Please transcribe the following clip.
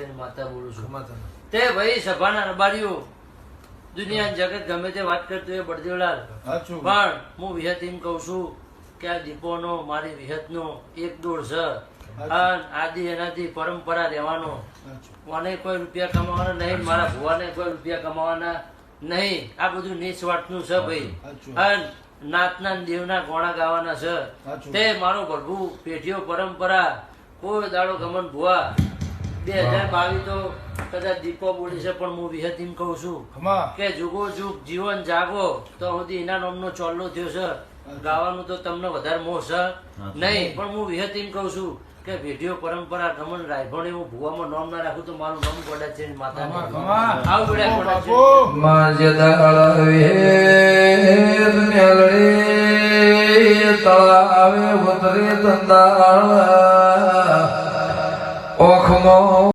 માતા બોલું છું. તે ભાઈ સભાના રબારીઓ દુનિયા જગત ગમે તે વાત કરતું એ બળદેવલાલ, પણ હું વિહત એમ કઉ છું કે આ દીપોનો મારી વિહતનો એક દોડ છે. આદિ એનાથી પરંપરા રહેવાનો. મને કોઈ રૂપિયા કમાવાના નહીં, મારા ભુવાને કોઈ રૂપિયા કમાવાના નહીં. આ બધું નિસ્વાર્થનું છે ભાઈ. અને નાતના દેવના ગોણા ગાવાના છે. તે મારો પ્રભુ પેઢીઓ પરંપરા કોઈ દાડો ગમન ભુવા 2022 તો કદાચ દીપો બોલી છે, પણ હું વિહત એમ કહું છું કે જુગો જુગ જીવન જાગો તો સુધી એના નામનો ચોલ્લો થયો છે. ગાવાનું તો તમને વધારે મોહ છે નહીં, પણ હું વિહત એમ કહું છું કે પેઢીઓ પરંપરા ગમન રાયભણ એવું ભુવામાં નામ ના રાખું તો મારું નામ પડે છે માતા આવું તળાવે ઉતરે ધંધા ઓખમાં